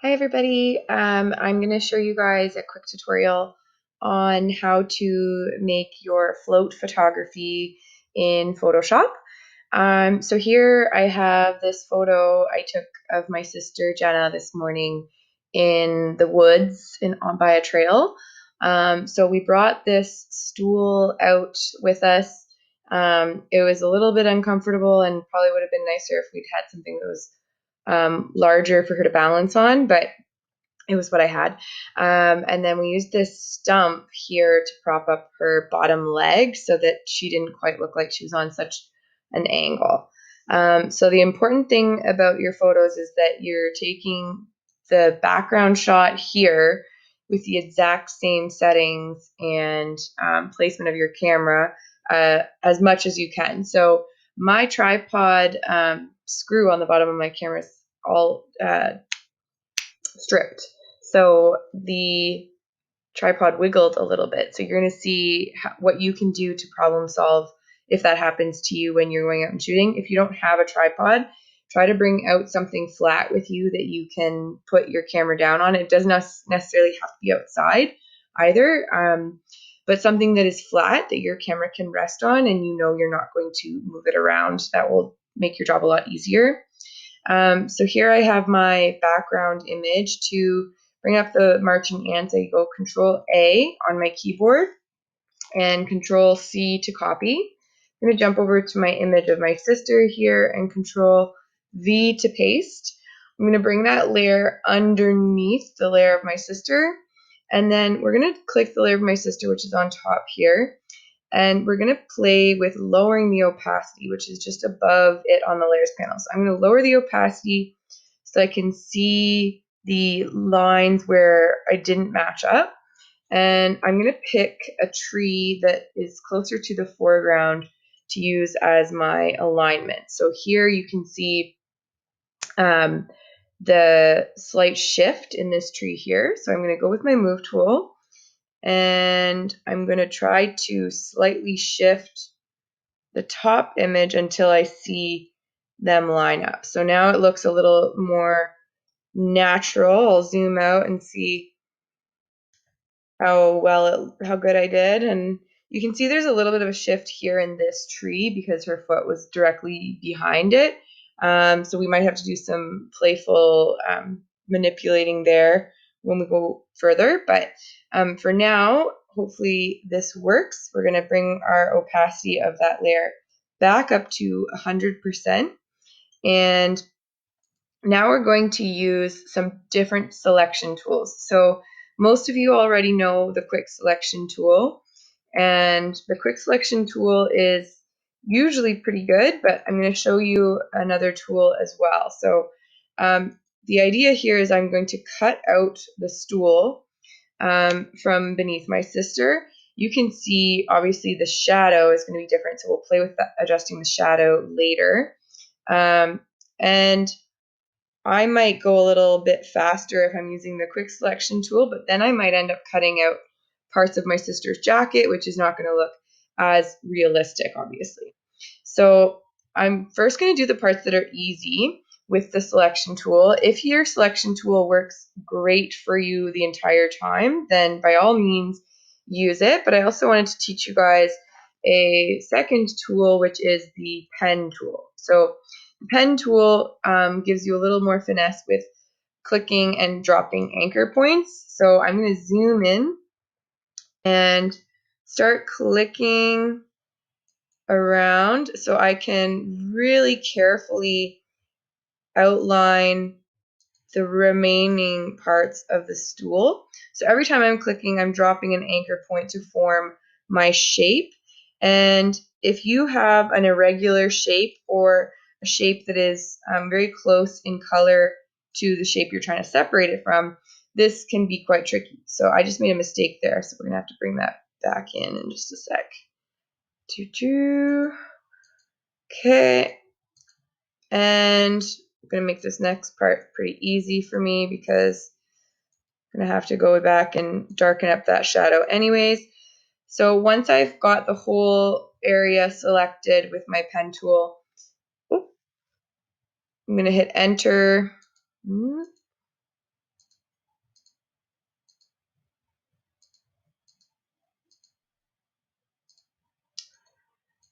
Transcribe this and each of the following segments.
Hi everybody, I'm going to show you guys a quick tutorial on how to make your float photography in Photoshop. So here I have this photo I took of my sister Jenna this morning in the woods by a trail. So we brought this stool out with us. It was a little bit uncomfortable and probably would have been nicer if we'd had something that was larger for her to balance on, but it was what I had. And then we used this stump here to prop up her bottom leg so that she didn't quite look like she was on such an angle. So the important thing about your photos is that you're taking the background shot here with the exact same settings and placement of your camera as much as you can. So my tripod screw on the bottom of my camera is all stripped. So the tripod wiggled a little bit. So you're going to see what you can do to problem solve if that happens to you when you're going out and shooting. If you don't have a tripod, try to bring out something flat with you that you can put your camera down on. It doesn't necessarily have to be outside either, but something that is flat that your camera can rest on and you know you're not going to move it around. That will make your job a lot easier. So here I have my background image. To bring up the marching ants, I go Control A on my keyboard and Control C to copy. I'm going to jump over to my image of my sister here and Control V to paste. I'm going to bring that layer underneath the layer of my sister, and then we're going to click the layer of my sister, which is on top here, and we're going to play with lowering the opacity, which is just above it on the layers panel. So I'm going to lower the opacity so I can see the lines where I didn't match up. And I'm going to pick a tree that is closer to the foreground to use as my alignment. So here you can see the slight shift in this tree here. So I'm going to go with my move tool and I'm going to try to slightly shift the top image until I see them line up. So now it looks a little more natural. I'll zoom out and see how good I did. And you can see there's a little bit of a shift here in this tree because her foot was directly behind it. So we might have to do some playful manipulating there when we go further. But for now, hopefully this works. We're going to bring our opacity of that layer back up to 100%. And now we're going to use some different selection tools. So most of you already know the quick selection tool, and the quick selection tool is usually pretty good, but I'm going to show you another tool as well. So the idea here is I'm going to cut out the stool from beneath my sister. You can see obviously the shadow is going to be different, so we'll play with that, adjusting the shadow later. And I might go a little bit faster if I'm using the quick selection tool, but then I might end up cutting out parts of my sister's jacket, which is not going to look as realistic, obviously. So I'm first going to do the parts that are easy with the selection tool. If your selection tool works great for you the entire time, then by all means use it. But I also wanted to teach you guys a second tool, which is the pen tool. So the pen tool gives you a little more finesse with clicking and dropping anchor points. So I'm going to zoom in and start clicking around so I can really carefully outline the remaining parts of the stool. So every time I'm clicking, I'm dropping an anchor point to form my shape. And if you have an irregular shape or a shape that is very close in color to the shape you're trying to separate it from, this can be quite tricky. So I just made a mistake there, so we're gonna have to bring that back in just a sec. Okay, and I'm gonna make this next part pretty easy for me because I'm gonna have to go back and darken up that shadow anyways. So once I've got the whole area selected with my pen tool, I'm gonna hit enter.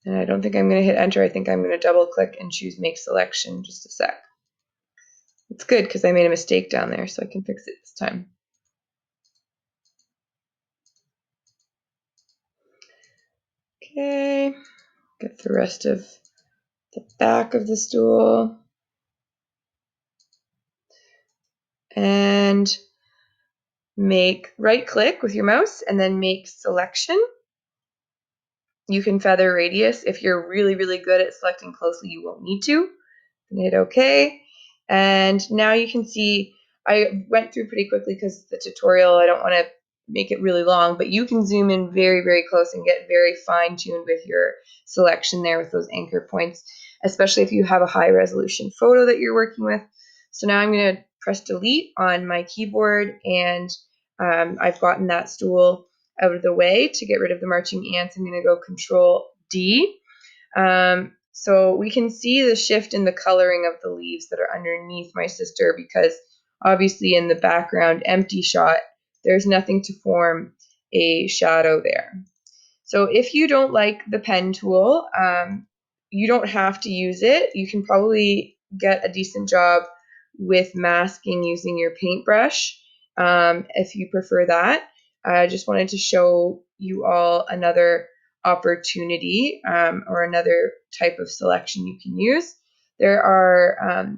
And I don't think I'm going to hit enter. I think I'm going to double click and choose make selection. Just a sec. It's good because I made a mistake down there, so I can fix it this time. Okay, get the rest of the back of the stool. And right click with your mouse and then make selection. You can feather radius. If you're really, really good at selecting closely, you won't need to. And hit OK. And now you can see I went through pretty quickly because the tutorial, I don't want to make it really long, but you can zoom in very, very close and get very fine-tuned with your selection there with those anchor points, especially if you have a high resolution photo that you're working with. So now I'm going to press delete on my keyboard, and I've gotten that stool out of the way. To get rid of the marching ants, I'm going to go Control D. So we can see the shift in the coloring of the leaves that are underneath my sister, because obviously in the background empty shot, there's nothing to form a shadow there. So if you don't like the pen tool, you don't have to use it. You can probably get a decent job with masking using your paintbrush if you prefer that. I just wanted to show you all another opportunity or another type of selection you can use. There are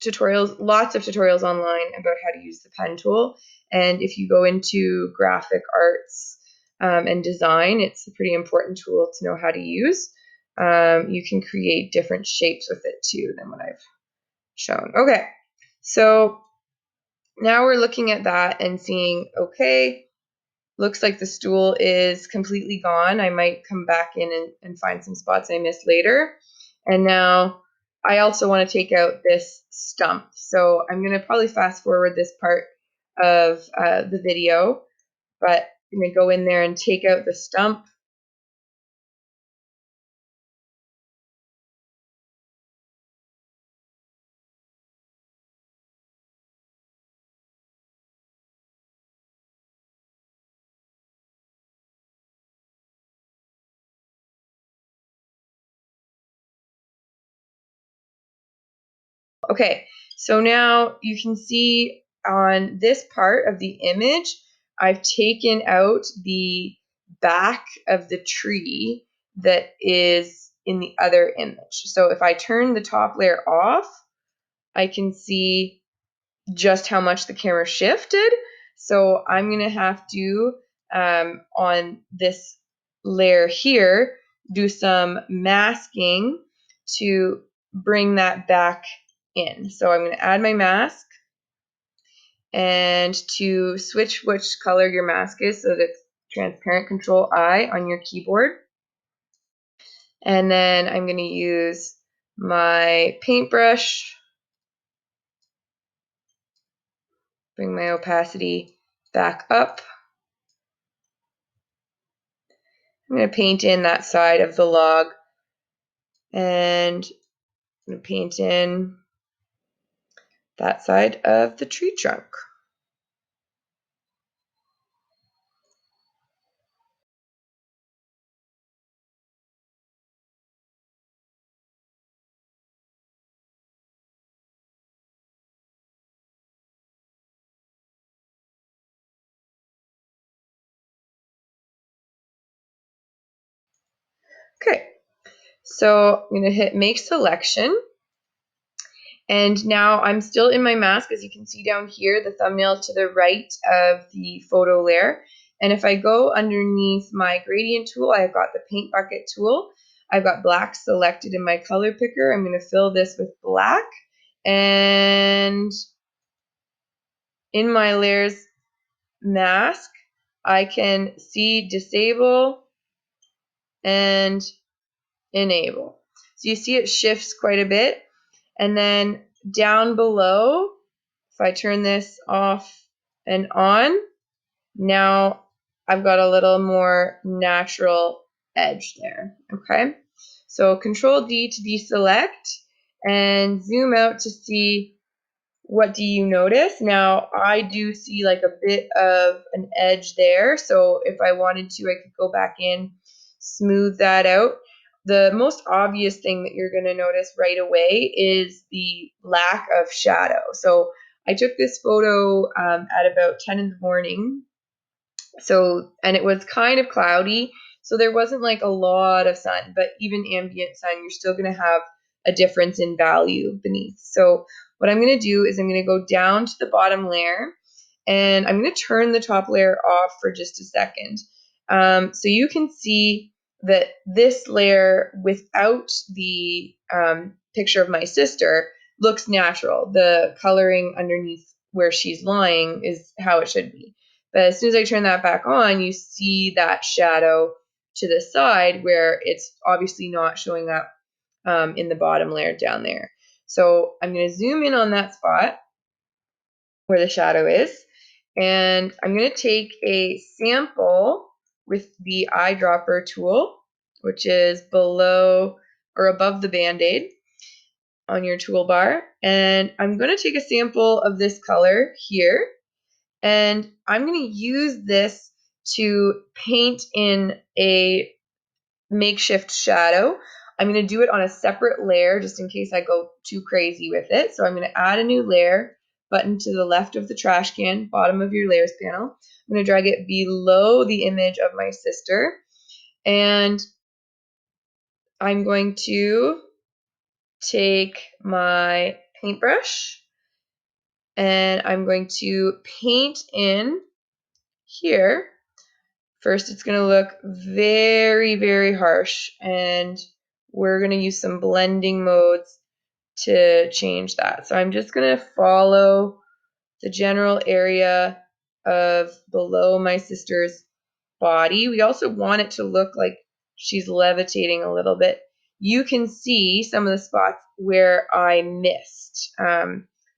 tutorials, lots of tutorials online about how to use the pen tool. And if you go into graphic arts and design, it's a pretty important tool to know how to use. You can create different shapes with it too than what I've shown. Okay, so now we're looking at that and seeing, okay, looks like the stool is completely gone. I might come back in and find some spots I missed later. And now I also want to take out this stump. So I'm going to probably fast forward this part of the video, but I'm going to go in there and take out the stump. Okay, so now you can see on this part of the image, I've taken out the back of the tree that is in the other image. So if I turn the top layer off, I can see just how much the camera shifted. So I'm going to have to, on this layer here, do some masking to bring that back in. So I'm going to add my mask, and to switch which color your mask is so that it's transparent, Control I on your keyboard. And then I'm going to use my paintbrush, bring my opacity back up. I'm going to paint in that side of the log, and I'm going to paint in that side of the tree trunk. Okay, so I'm going to hit make selection. And now I'm still in my mask. As you can see down here, the thumbnail to the right of the photo layer. And if I go underneath my gradient tool, I've got the paint bucket tool. I've got black selected in my color picker. I'm going to fill this with black. And in my layers mask, I can see disable and enable. So you see it shifts quite a bit. And then down below, if I turn this off and on, now I've got a little more natural edge there, okay? So Control D to deselect and zoom out to see what do you notice. Now I do see like a bit of an edge there, so if I wanted to, I could go back in, smooth that out. the most obvious thing that you're going to notice right away is the lack of shadow. So I took this photo at about 10 in the morning. And it was kind of cloudy, so there wasn't like a lot of sun, but even ambient sun, you're still going to have a difference in value beneath. So what I'm going to do is I'm going to go down to the bottom layer, and I'm going to turn the top layer off for just a second. So you can see that this layer without the picture of my sister looks natural. The coloring underneath where she's lying is how it should be. But as soon as I turn that back on, you see that shadow to the side where it's obviously not showing up in the bottom layer down there. So I'm going to zoom in on that spot where the shadow is, and I'm going to take a sample with the eyedropper tool, which is below or above the Band-Aid on your toolbar, and I'm going to take a sample of this color here, and I'm going to use this to paint in a makeshift shadow. I'm going to do it on a separate layer just in case I go too crazy with it. So I'm going to add a new layer, button to the left of the trash can, bottom of your layers panel. I'm going to drag it below the image of my sister, and I'm going to take my paintbrush and I'm going to paint in here. First, it's going to look very, very harsh, and we're going to use some blending modes to change that. So I'm just going to follow the general area of below my sister's body. We also want it to look like she's levitating a little bit. You can see some of the spots where I missed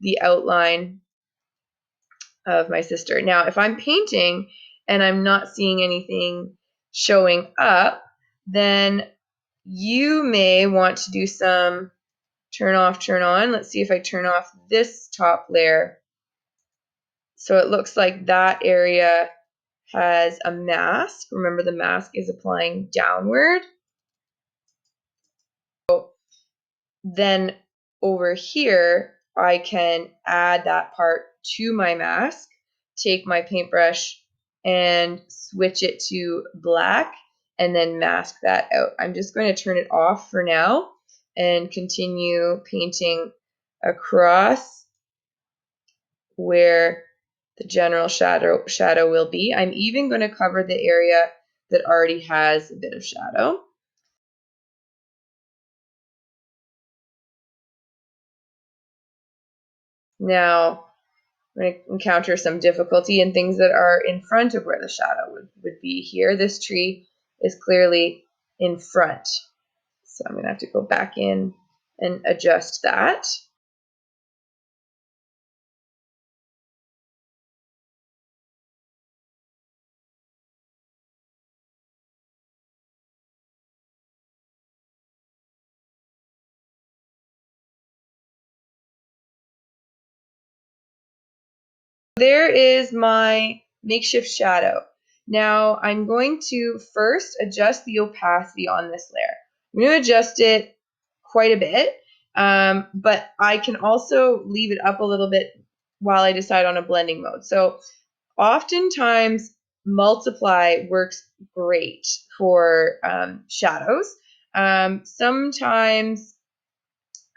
the outline of my sister. Now, if I'm painting and I'm not seeing anything showing up, then you may want to do some turn off, turn on. Let's see if I turn off this top layer. So it looks like that area has a mask. Remember, the mask is applying downward. Then over here, I can add that part to my mask, take my paintbrush and switch it to black, and then mask that out. I'm just going to turn it off for now and continue painting across where the general shadow will be. I'm even going to cover the area that already has a bit of shadow. Now, I'm going to encounter some difficulty in things that are in front of where the shadow would be here. This tree is clearly in front, so I'm going to have to go back in and adjust that. There is my makeshift shadow. Now I'm going to first adjust the opacity on this layer. I'm going to adjust it quite a bit, but I can also leave it up a little bit while I decide on a blending mode. So oftentimes multiply works great for shadows. Sometimes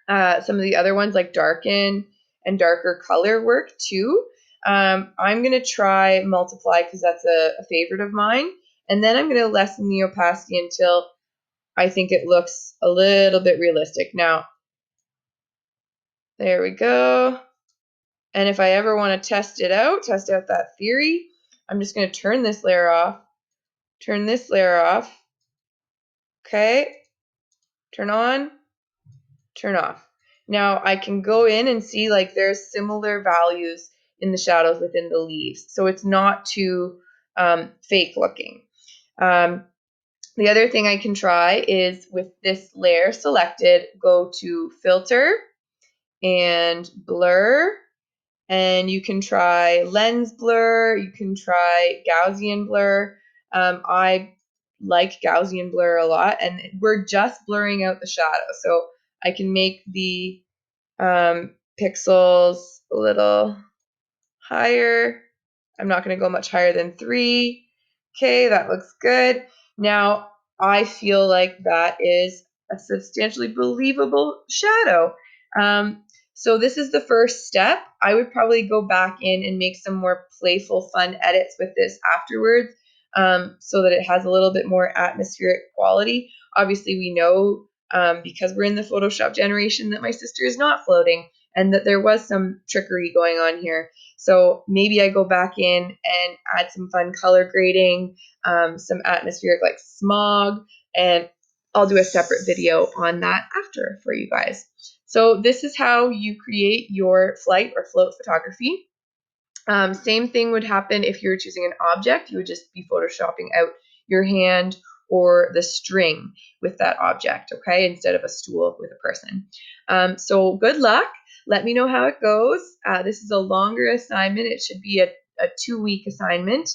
some of the other ones like darken and darker color work too. I'm going to try multiply because that's a favorite of mine. And then I'm going to lessen the opacity until I think it looks a little bit realistic. Now, there we go. And if I ever want to test out that theory, I'm just going to turn this layer off, turn this layer off. Okay, turn on, turn off. Now I can go in and see like there's similar values in the shadows within the leaves. So it's not too fake looking. The other thing I can try is with this layer selected, go to filter and blur, and you can try lens blur, you can try Gaussian blur. I like Gaussian blur a lot, and we're just blurring out the shadow. So I can make the pixels a little higher. I'm not going to go much higher than 3. Okay, that looks good. Now, I feel like that is a substantially believable shadow. So this is the first step. I would probably go back in and make some more playful, fun edits with this afterwards, so that it has a little bit more atmospheric quality. Obviously, we know, because we're in the Photoshop generation, that my sister is not floating and that there was some trickery going on here. So maybe I go back in and add some fun color grading, some atmospheric like smog, and I'll do a separate video on that after for you guys. So this is how you create your flight or float photography. Same thing would happen if you were choosing an object. You would just be photoshopping out your hand or the string with that object, okay, instead of a stool with a person. So good luck. Let me know how it goes. This is a longer assignment. It should be a 2-week assignment.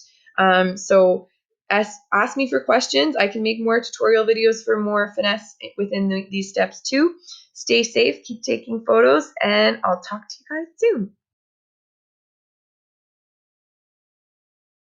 So ask me for questions. I can make more tutorial videos for more finesse within these steps too. Stay safe, keep taking photos, and I'll talk to you guys soon.